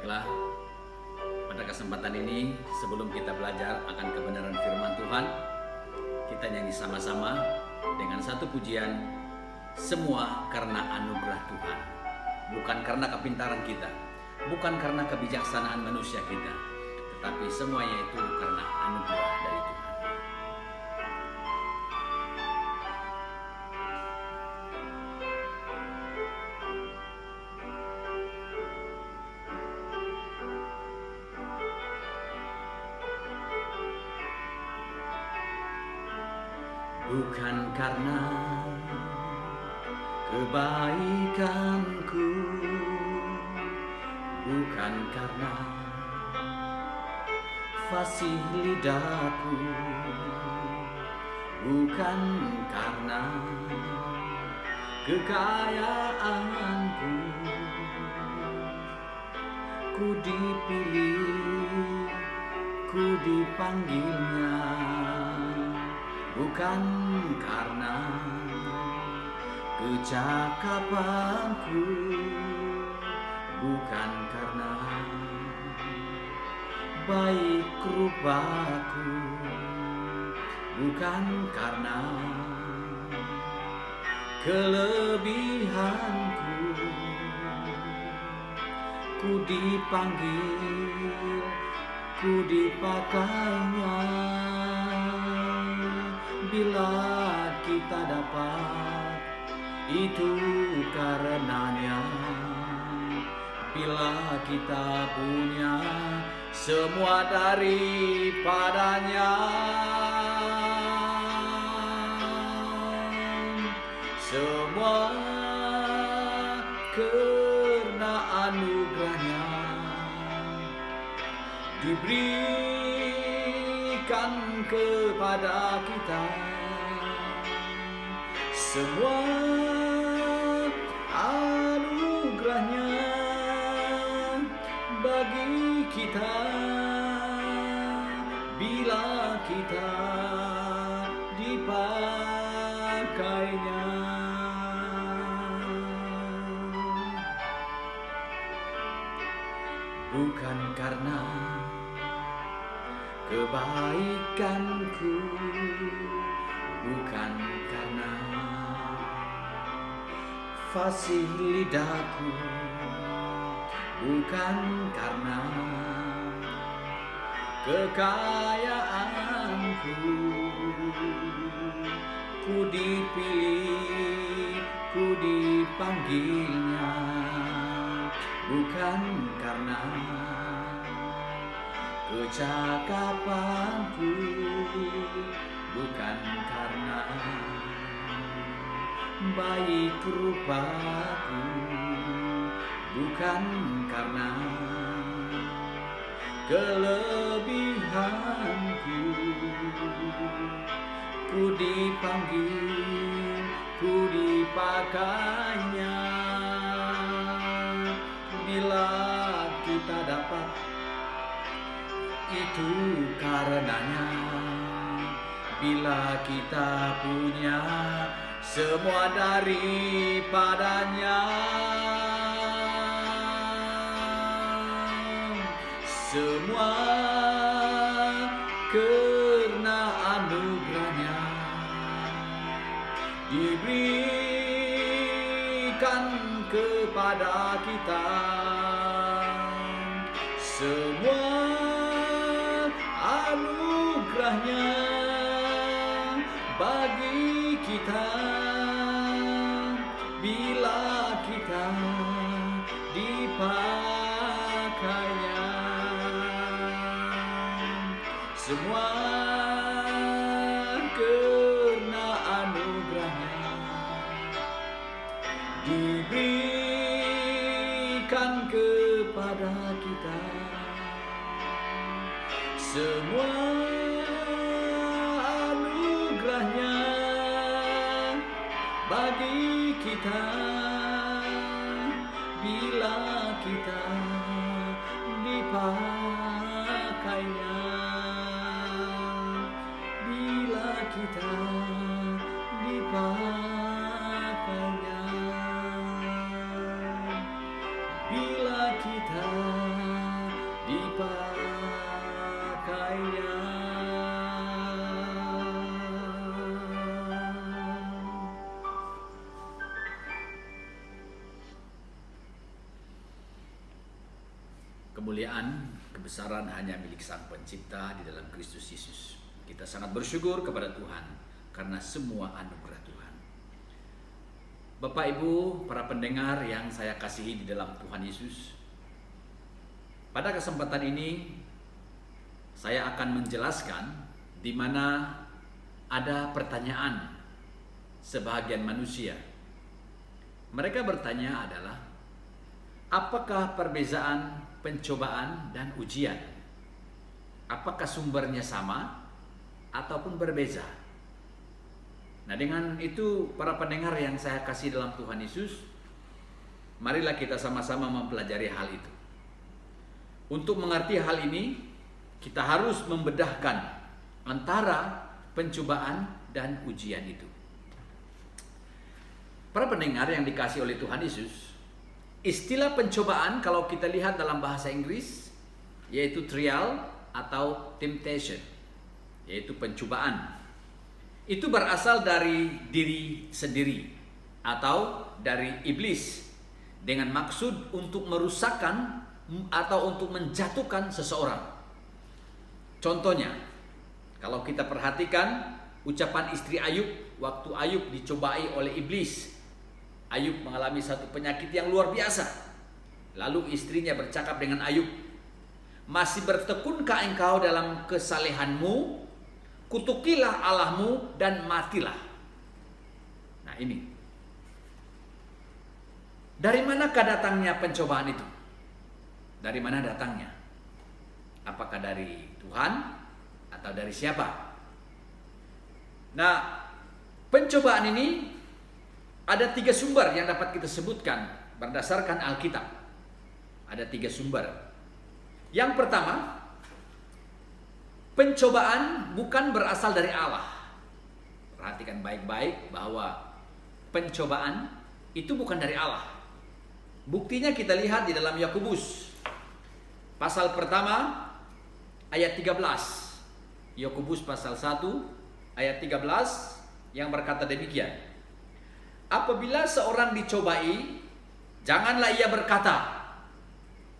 Baiklah, pada kesempatan ini sebelum kita belajar akan kebenaran firman Tuhan, kita nyanyi sama-sama dengan satu pujian, semua karena anugerah Tuhan. Bukan karena kepintaran kita, bukan karena kebijaksanaan manusia kita, tetapi semuanya itu karena anugerah dari Tuhan. Bukan karena kebaikanku, bukan karena fasih lidahku, bukan karena kekayaanku, ku dipilih, ku dipanggilnya. Bukan karena kecakapanku, bukan karena baik rupaku, bukan karena kelebihanku, ku dipanggil, ku dipakainya. Bila kita dapat, itu karenanya. Bila kita punya, semua daripadanya. Semua karena anugerahnya diberikan kepada kita. Semua anugerahnya bagi kita bila kita dipakainya. Bukan karena kebaikanku, bukan karena fasih lidahku, bukan karena kekayaanku, ku dipilih, ku dipanggilnya. Bukan karena kecakapanku, bukan karena baik rupaku, bukan karena kelebihanku, ku dipanggil, ku dipakainya. Bila kita dapat, itu karenanya. Bila kita punya, semua daripadanya. Semua karena anugerahnya diberikan kepada kita. Semua anugerahnya bagi kita bila kita dipakainya. Semua karena anugerahnya diberikan kepada kita. Semua anugerahnya bagi kita bila kita dipakainya. Bila kita dipakainya, bila kita pakaian. Kemuliaan, kebesaran hanya milik Sang Pencipta di dalam Kristus Yesus. Kita sangat bersyukur kepada Tuhan karena semua anugerah Tuhan. Bapak Ibu, para pendengar yang saya kasihi di dalam Tuhan Yesus, pada kesempatan ini saya akan menjelaskan di mana ada pertanyaan sebahagian manusia. Mereka bertanya adalah, apakah perbezaan pencobaan dan ujian? Apakah sumbernya sama ataupun berbeza? Nah, dengan itu para pendengar yang saya kasih dalam Tuhan Yesus, marilah kita sama-sama mempelajari hal itu. Untuk mengerti hal ini, kita harus membedahkan antara pencobaan dan ujian itu. Para pendengar yang dikasih oleh Tuhan Yesus, istilah pencobaan kalau kita lihat dalam bahasa Inggris yaitu trial atau temptation, yaitu pencobaan. Itu berasal dari diri sendiri atau dari iblis dengan maksud untuk merusakkan atau untuk menjatuhkan seseorang. Contohnya, kalau kita perhatikan ucapan istri Ayub waktu Ayub dicobai oleh iblis. Ayub mengalami satu penyakit yang luar biasa. Lalu istrinya bercakap dengan Ayub, "Masih bertekunkah engkau dalam kesalehanmu? Kutukilah Allahmu dan matilah." Nah, ini. Dari manakah datangnya pencobaan itu? Dari mana datangnya? Apakah dari Tuhan atau dari siapa? Nah, pencobaan ini ada 3 sumber yang dapat kita sebutkan berdasarkan Alkitab. Ada 3 sumber. Yang pertama, pencobaan bukan berasal dari Allah. Perhatikan baik-baik bahwa pencobaan itu bukan dari Allah. Buktinya kita lihat di dalam Yakobus pasal pertama ayat 13. Yakobus pasal 1 ayat 13 yang berkata demikian. Apabila seorang dicobai, janganlah ia berkata,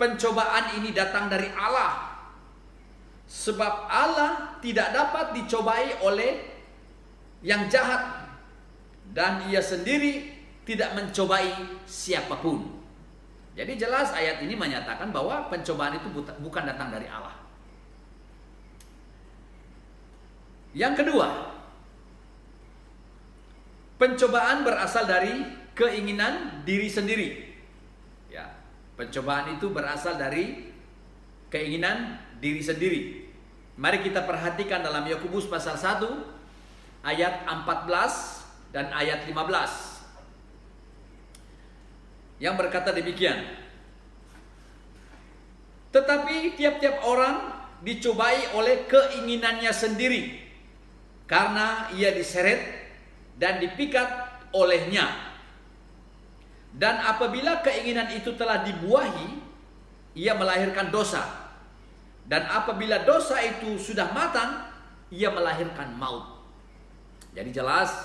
pencobaan ini datang dari Allah. Sebab Allah tidak dapat dicobai oleh yang jahat, dan ia sendiri tidak mencobai siapapun. Jadi jelas ayat ini menyatakan bahwa pencobaan itu bukan datang dari Allah. Yang kedua, pencobaan berasal dari keinginan diri sendiri. Ya, pencobaan itu berasal dari keinginan diri sendiri. Mari kita perhatikan dalam Yakobus pasal 1 ayat 14 dan ayat 15. Yang berkata demikian. Tetapi tiap-tiap orang dicobai oleh keinginannya sendiri, karena ia diseret dan dipikat olehnya. Dan apabila keinginan itu telah dibuahi, ia melahirkan dosa. Dan apabila dosa itu sudah matang, ia melahirkan maut. Jadi jelas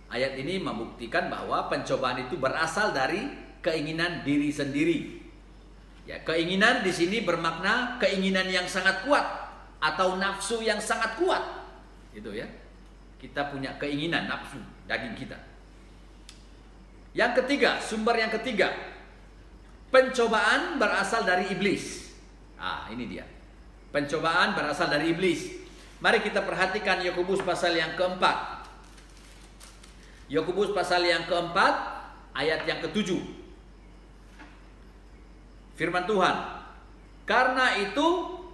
ayat ini membuktikan bahwa pencobaan itu berasal dari keinginan diri sendiri. Ya, keinginan di sini bermakna keinginan yang sangat kuat atau nafsu yang sangat kuat. Itu ya. Kita punya keinginan nafsu daging kita. Yang ketiga, sumber yang ketiga, pencobaan berasal dari iblis. Ah, ini dia. Pencobaan berasal dari iblis. Mari kita perhatikan Yakobus pasal yang keempat. Yakobus pasal yang keempat ayat yang ke-7. Firman Tuhan, karena itu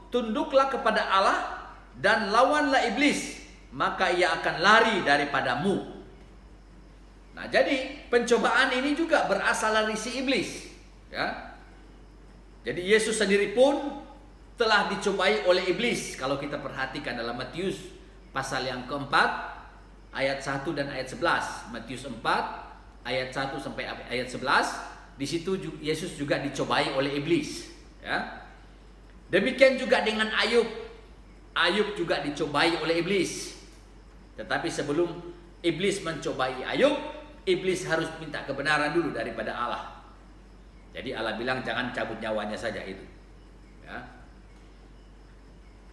tunduklah kepada Allah dan lawanlah iblis, maka ia akan lari daripadamu. Nah, jadi pencobaan ini juga berasal dari si iblis, ya. Jadi Yesus sendiri pun telah dicobai oleh iblis. Kalau kita perhatikan dalam Matius pasal yang keempat ayat 1 dan ayat 11. Matius 4 ayat 1 sampai ayat 11. Di situ Yesus juga dicobai oleh iblis, ya. Demikian juga dengan Ayub. Ayub juga dicobai oleh iblis. Tetapi sebelum iblis mencobai Ayub, iblis harus minta kebenaran dulu daripada Allah. Jadi Allah bilang jangan cabut nyawanya saja itu. Ya.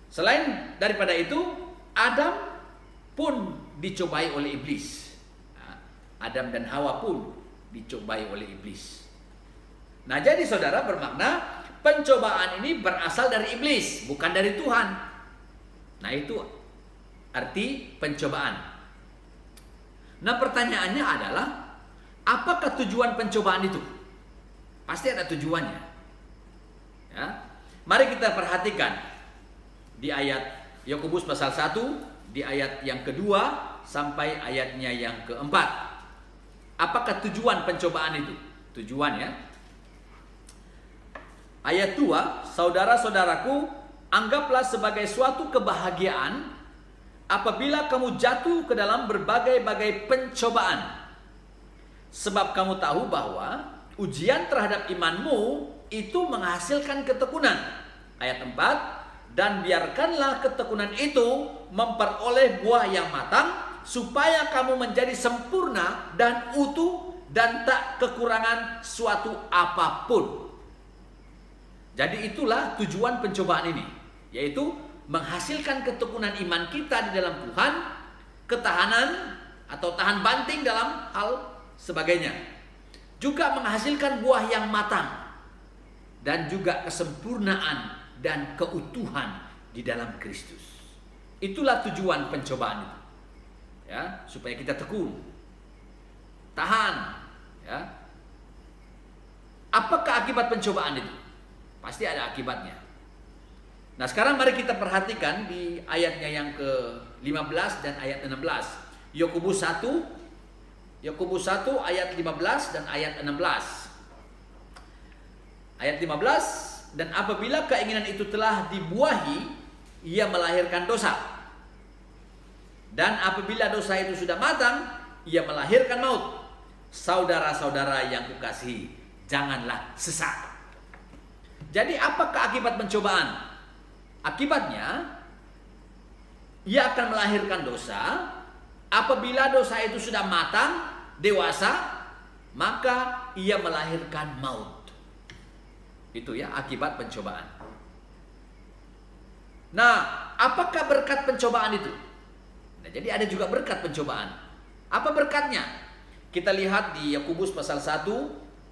Selain daripada itu, Adam pun dicobai oleh iblis. Adam dan Hawa pun dicobai oleh iblis. Nah, jadi saudara, bermakna pencobaan ini berasal dari iblis, bukan dari Tuhan. Nah, itu arti pencobaan. Nah, pertanyaannya adalah, apakah tujuan pencobaan itu? Pasti ada tujuannya. Ya. Mari kita perhatikan di ayat Yakobus pasal 1, di ayat yang kedua sampai ayatnya yang keempat. Apakah tujuan pencobaan itu? Tujuannya, ayat 2, saudara-saudaraku, anggaplah sebagai suatu kebahagiaan apabila kamu jatuh ke dalam berbagai-bagai pencobaan. Sebab kamu tahu bahwa ujian terhadap imanmu itu menghasilkan ketekunan. Ayat 4, dan biarkanlah ketekunan itu memperoleh buah yang matang, supaya kamu menjadi sempurna dan utuh dan tak kekurangan suatu apapun. Jadi itulah tujuan pencobaan ini, yaitu menghasilkan ketekunan iman kita di dalam Tuhan, ketahanan atau tahan banting dalam hal sebagainya. Juga menghasilkan buah yang matang dan juga kesempurnaan dan keutuhan di dalam Kristus. Itulah tujuan pencobaan itu. Ya, supaya kita tekun, tahan, ya. Apakah akibat pencobaan itu? Pasti ada akibatnya. Nah, sekarang mari kita perhatikan di ayatnya yang ke-15 dan ayat 16. Yakobus 1 ayat 15 dan ayat 16. Ayat 15, dan apabila keinginan itu telah dibuahi, ia melahirkan dosa. Dan apabila dosa itu sudah matang, ia melahirkan maut. Saudara-saudara yang kukasihi, janganlah sesat. Jadi apakah akibat pencobaan? Akibatnya, ia akan melahirkan dosa. Apabila dosa itu sudah matang, dewasa, maka ia melahirkan maut. Itu ya akibat pencobaan. Nah, apakah berkat pencobaan itu? Nah, jadi ada juga berkat pencobaan. Apa berkatnya? Kita lihat di Yakobus pasal 1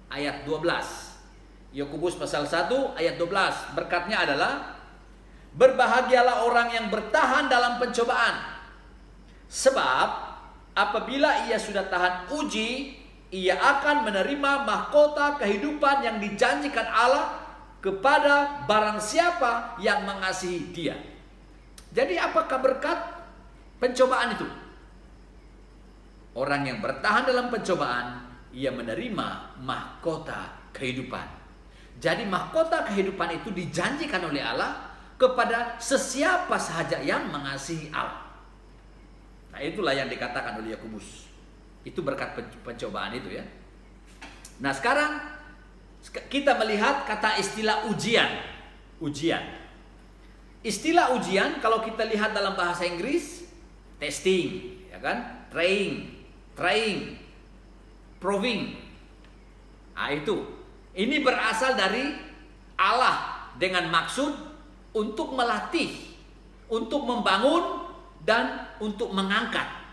ayat 12. Yakobus pasal 1 ayat 12. Berkatnya adalah, berbahagialah orang yang bertahan dalam pencobaan. Sebab apabila ia sudah tahan uji, ia akan menerima mahkota kehidupan yang dijanjikan Allah kepada barang siapa yang mengasihi Dia. Jadi apakah berkat pencobaan itu? Orang yang bertahan dalam pencobaan, ia menerima mahkota kehidupan. Jadi mahkota kehidupan itu dijanjikan oleh Allah kepada sesiapa sahaja yang mengasihi Allah. Nah, itulah yang dikatakan oleh Yakobus. Itu berkat pencobaan itu ya. Nah, sekarang kita melihat kata istilah ujian. Ujian. Istilah ujian kalau kita lihat dalam bahasa Inggris, testing, ya kan? Trying, proving. Nah, itu. Ini berasal dari Allah dengan maksud untuk melatih, untuk membangun, dan untuk mengangkat.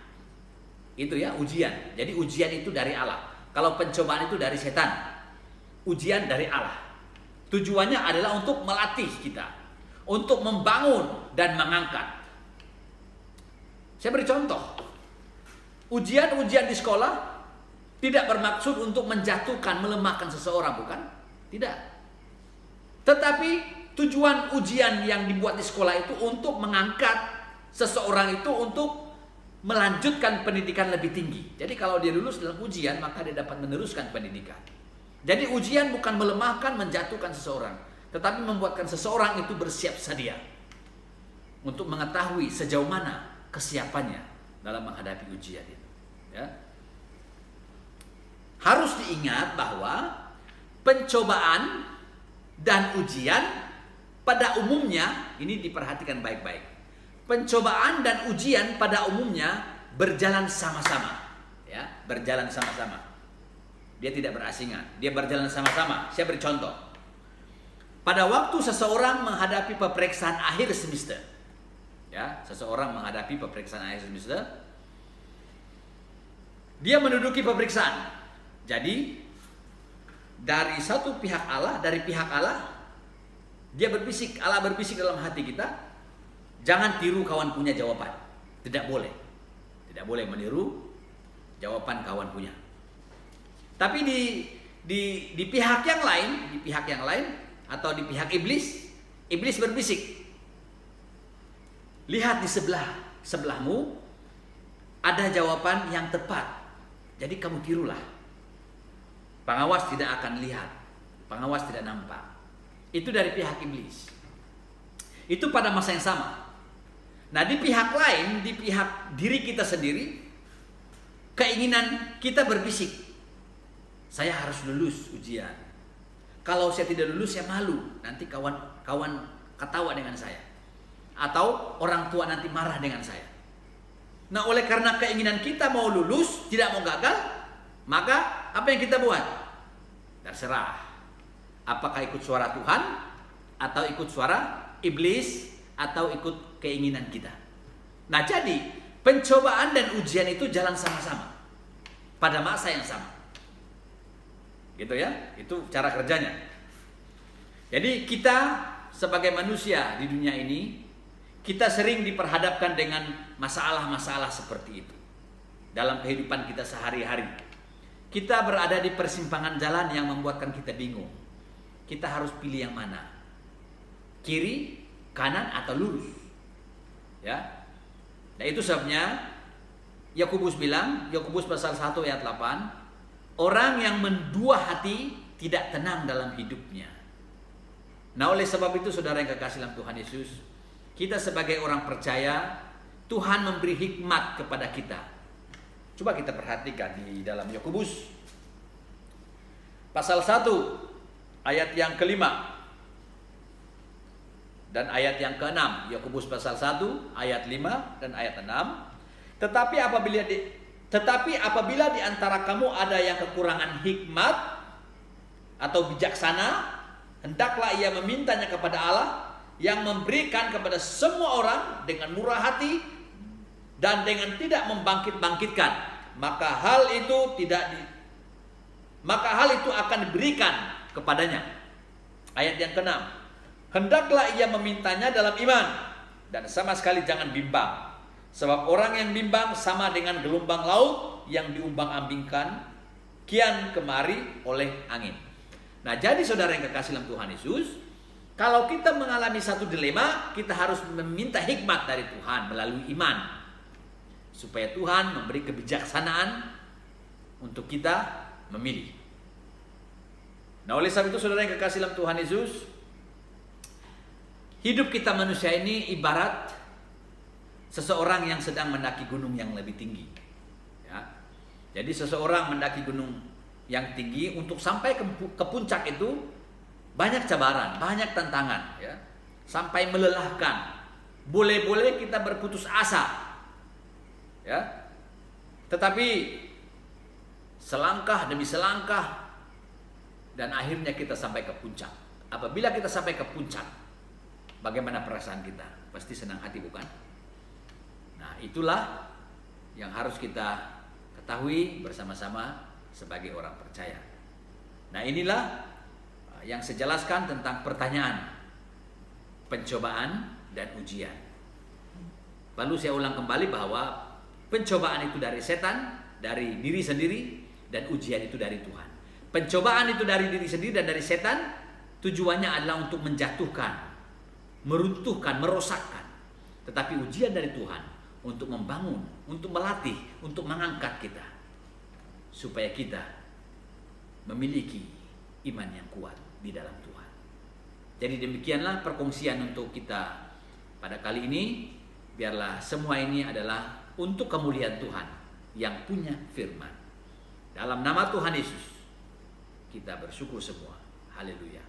Itu ya ujian. Jadi ujian itu dari Allah. Kalau pencobaan itu dari setan. Ujian dari Allah. Tujuannya adalah untuk melatih kita, untuk membangun dan mengangkat. Saya beri contoh. Ujian-ujian di sekolah tidak bermaksud untuk menjatuhkan, melemahkan seseorang, bukan? Tidak. Tetapi tujuan ujian yang dibuat di sekolah itu untuk mengangkat seseorang itu untuk melanjutkan pendidikan lebih tinggi. Jadi kalau dia lulus dalam ujian, maka dia dapat meneruskan pendidikan. Jadi ujian bukan melemahkan, menjatuhkan seseorang, tetapi membuatkan seseorang itu bersiap sedia untuk mengetahui sejauh mana kesiapannya dalam menghadapi ujian itu. Ya. Harus diingat bahwa pencobaan dan ujian pada umumnya, ini diperhatikan baik-baik. Pencobaan dan ujian pada umumnya berjalan sama-sama, ya, berjalan sama-sama. Dia tidak berasingan, dia berjalan sama-sama. Saya beri contoh. Pada waktu seseorang menghadapi peperiksaan akhir semester, ya, seseorang menghadapi peperiksaan akhir semester, dia menduduki peperiksaan. Jadi dari satu pihak Allah, dari pihak Allah, dia berbisik, Allah berbisik dalam hati kita, jangan tiru kawan punya jawaban. Tidak boleh. Tidak boleh meniru jawaban kawan punya. Tapi di pihak yang lain, atau di pihak iblis berbisik. Lihat di sebelahmu ada jawaban yang tepat. Jadi kamu tirulah. Pengawas tidak akan lihat, pengawas tidak nampak. Itu dari pihak iblis. Itu pada masa yang sama. Nah, di pihak lain, di pihak diri kita sendiri, keinginan kita berbisik, saya harus lulus ujian. Kalau saya tidak lulus, saya malu. Nanti kawan-kawan ketawa dengan saya. Atau orang tua nanti marah dengan saya. Nah, oleh karena keinginan kita mau lulus, tidak mau gagal, maka apa yang kita buat? Terserah. Apakah ikut suara Tuhan, atau ikut suara iblis, atau ikut keinginan kita. Nah, jadi pencobaan dan ujian itu jalan sama-sama pada masa yang sama. Gitu ya, itu cara kerjanya. Jadi kita sebagai manusia di dunia ini, kita sering diperhadapkan dengan masalah-masalah seperti itu dalam kehidupan kita sehari-hari. Kita berada di persimpangan jalan yang membuatkan kita bingung. Kita harus pilih yang mana? Kiri, kanan, atau lurus? Ya. Nah, itu sebabnya Yakobus bilang, Yakobus pasal 1 ayat 8, orang yang mendua hati tidak tenang dalam hidupnya. Nah, oleh sebab itu saudara yang kekasih dalam Tuhan Yesus, kita sebagai orang percaya, Tuhan memberi hikmat kepada kita. Coba kita perhatikan di dalam Yakobus pasal 1 ayat yang kelima dan ayat yang ke-6. Yakobus pasal 1 ayat 5 dan ayat 6. Tetapi apabila di antara kamu ada yang kekurangan hikmat atau bijaksana, hendaklah ia memintanya kepada Allah yang memberikan kepada semua orang dengan murah hati dan dengan tidak membangkit-bangkitkan, maka hal itu akan diberikan kepadanya. Ayat yang ke-6, hendaklah ia memintanya dalam iman dan sama sekali jangan bimbang, sebab orang yang bimbang sama dengan gelombang laut yang diumbang-ambingkan kian kemari oleh angin. Nah, jadi saudara yang kekasih dalam Tuhan Yesus, kalau kita mengalami satu dilema, kita harus meminta hikmat dari Tuhan melalui iman, supaya Tuhan memberi kebijaksanaan untuk kita memilih. Nah, oleh sebab itu saudara yang kekasih dalam Tuhan Yesus, hidup kita manusia ini ibarat seseorang yang sedang mendaki gunung yang lebih tinggi. Ya. Jadi seseorang mendaki gunung yang tinggi, untuk sampai ke puncak itu banyak cabaran, banyak tantangan, ya, sampai melelahkan. Boleh-boleh kita berputus asa, ya. Tetapi selangkah demi selangkah dan akhirnya kita sampai ke puncak. Apabila kita sampai ke puncak, bagaimana perasaan kita? Pasti senang hati, bukan? Nah, itulah yang harus kita ketahui bersama-sama sebagai orang percaya. Nah, inilah yang saya jelaskan tentang pertanyaan pencobaan dan ujian. Lalu saya ulang kembali bahwa pencobaan itu dari setan, dari diri sendiri, dan ujian itu dari Tuhan. Pencobaan itu dari diri sendiri dan dari setan, tujuannya adalah untuk menjatuhkan, meruntuhkan, merosakkan. Tetapi ujian dari Tuhan untuk membangun, untuk melatih, untuk mengangkat kita, supaya kita memiliki iman yang kuat di dalam Tuhan. Jadi demikianlah perkongsian untuk kita pada kali ini. Biarlah semua ini adalah untuk kemuliaan Tuhan yang punya firman. Dalam nama Tuhan Yesus kita bersyukur semua. Haleluya.